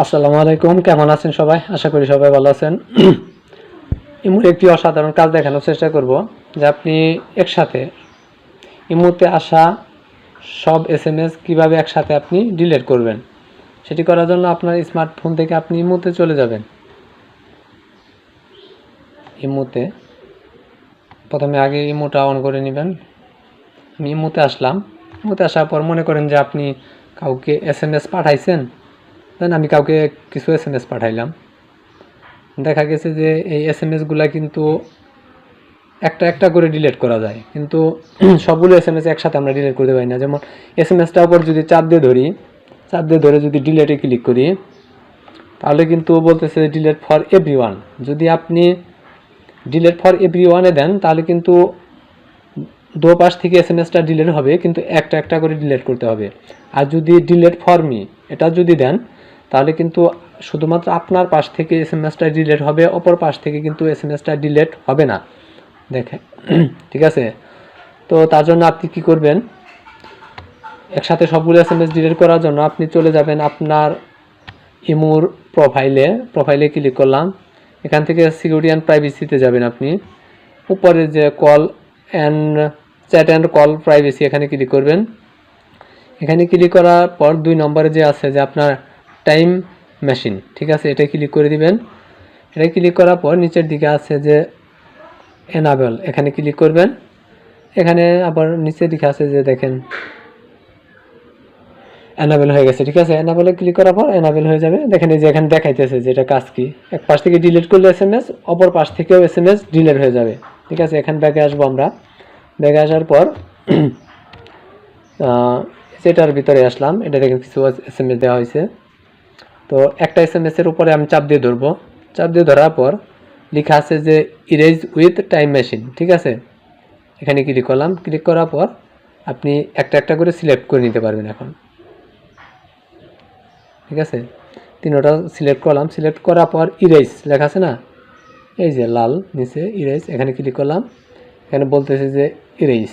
আসসালামু আলাইকুম, কেমন আছেন সবাই? আশা করি সবাই ভালো আছেন। ইমোর একটি অসাধারণ কাজ দেখানোর চেষ্টা করব যে আপনি একসাথে ইমোতে আসা সব এসএমএস কিভাবে একসাথে আপনি ডিলিট করবেন। সেটি করার জন্য আপনার স্মার্টফোন থেকে আপনি ইমোতে চলে যাবেন। ইমোতে প্রথমে আগে ইমোটা অন করে নেবেন। আমি ইমোতে আসলাম। ইমোতে আসার পর মনে করেন যে আপনি কাউকে এসএমএস পাঠাইছেন, দেন আমি কাউকে কিছু এসএমএস পাঠাইলাম। দেখা গেছে যে এই এসএমএসগুলো কিন্তু একটা একটা করে ডিলিট করা যায়, কিন্তু সবগুলো এসএমএস একসাথে আমরা ডিলিট করতে পারি না। যেমন এসএমএসটার উপর যদি চাপ দিয়ে ধরে যদি ডিলিটে ক্লিক করি, তাহলে কিন্তু বলতেছে ডিলিট ফর এভরিওয়ান। যদি আপনি ডিলিট ফর এভরিওয়ানে দেন তাহলে কিন্তু দো পাশ থেকে এসএমএসটা ডিলিট হবে, কিন্তু একটা একটা করে ডিলিট করতে হবে। আর যদি ডিলিট ফর মি এটা যদি দেন তাহলে কিন্তু শুধুমাত্র আপনার পাশ থেকে এসএমএসটা ডিলিট হবে, অপর পাশ থেকে কিন্তু এসএমএসটা ডিলিট হবে না। দেখে ঠিক আছে? তো তার জন্য আপনি কি করবেন, একসাথে সবগুলো এসএমএস ডিলিট করার জন্য আপনি চলে যাবেন আপনার ইমোর প্রোফাইলে ক্লিক করলাম। এখান থেকে সিকিউরিটি অ্যান্ড প্রাইভেসিতে যাবেন। আপনি উপরে যে call and chat and call privacy এখানে ক্লিক করবেন। এখানে ক্লিক করার পর 2 নম্বরে যে আছে যে আপনার টাইম মেশিন, ঠিক আছে, এটা ক্লিক করে দিবেন। এটা ক্লিক করার পর নিচের দিকে আছে যে এনাবেল, এখানে ক্লিক করবেন। এখানে আবার নিচের দিকে আছে যে দেখেন এনাবেল হয়ে গেছে, ঠিক আছে। এনাবেলে ক্লিক করার পর এনাবেল হয়ে যাবে। দেখেন এই যে এখানে দেখাইতেছে যে এটা কাজ কি, এক পাশ থেকে ডিলিট করলে এসএমএস, অপর পাশ থেকেও এসএমএস ডিলিট হয়ে যাবে, ঠিক আছে। এখানে ব্যাগে আসবো আমরা। ব্যাগে আসার পর সেটার ভিতরে আসলাম। এটা দেখেন কিছু এসএমএস দেওয়া হয়েছে। তো একটা এসএমএস এর উপরে আমি চাপ দিয়ে ধরবো। চাপ দিয়ে ধরার পর লেখা আছে যে ইরেজ উইথ টাইম মেশিন, ঠিক আছে। এখানে ক্লিক করলাম। ক্লিক করার পর আপনি একটা একটা করে সিলেক্ট করে নিতে পারবেন এখন, ঠিক আছে। তিনটা সিলেক্ট করলাম। সিলেক্ট করার পর ইরেজ লেখা আছে না, এই যে লাল নিচে ইরেজ, এখানে ক্লিক করলাম। এখানে বলতেছে যে ইরেজ,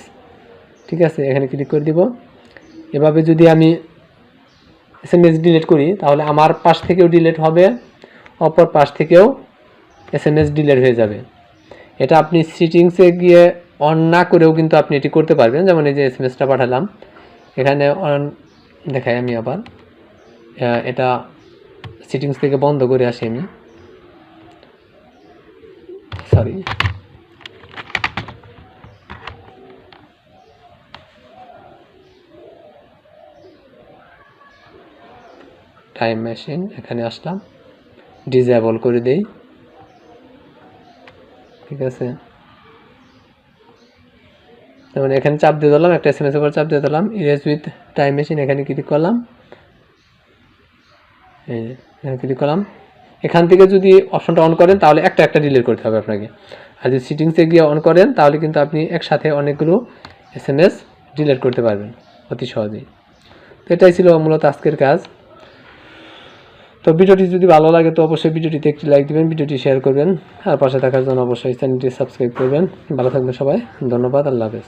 ঠিক আছে। এখানে ক্লিক করে দিব। এভাবে যদি আমি এসএমএস ডিলিট করি তাহলে আমার পাশ থেকেও ডিলিট হবে, অপর পাশ থেকেও এসএমএস ডিলিট হয়ে যাবে। এটা আপনি সেটিংসে গিয়ে অন না করেও কিন্তু আপনি এটি করতে পারবেন। যেমন এই যে এসএমএসটা পাঠালাম, এখানে অন দেখাই আমি আবার। এটা সেটিংস থেকে বন্ধ করে আসি আমি, সরি। টাইম মেশিন এখানে আসলাম, ডিসেবল করে দেই, ঠিক আছে। যেমন এখানে চাপ দিয়ে দিলাম, একটা এসএমএস এর উপর চাপ দিয়ে দিলাম, ইরেজ উইথ টাইম মেশিন, এখানে ক্লিক করলাম। এই এখানে ক্লিক করলাম। এখান থেকে যদি অপশনটা অন করেন তাহলে একটা একটা ডিলিট করতে হবে আপনাকে। আর যদি সেটিংসে গিয়ে অন করেন তাহলে কিন্তু আপনি একসাথে অনেকগুলো এসএমএস ডিলিট করতে পারবেন অতি সহজেই। তো এটাই ছিল মূলত আজকের কাজ। তো ভিডিওটি যদি ভালো লাগে তো অবশ্যই ভিডিওটিতে একটি লাইক দিবেন, ভিডিওটি শেয়ার করবেন, আর পাশে থাকার জন্য অবশ্যই চ্যানেলটি সাবস্ক্রাইব করবেন। ভালো থাকবেন সবাই, ধন্যবাদ, আল্লাহ হাফেজ।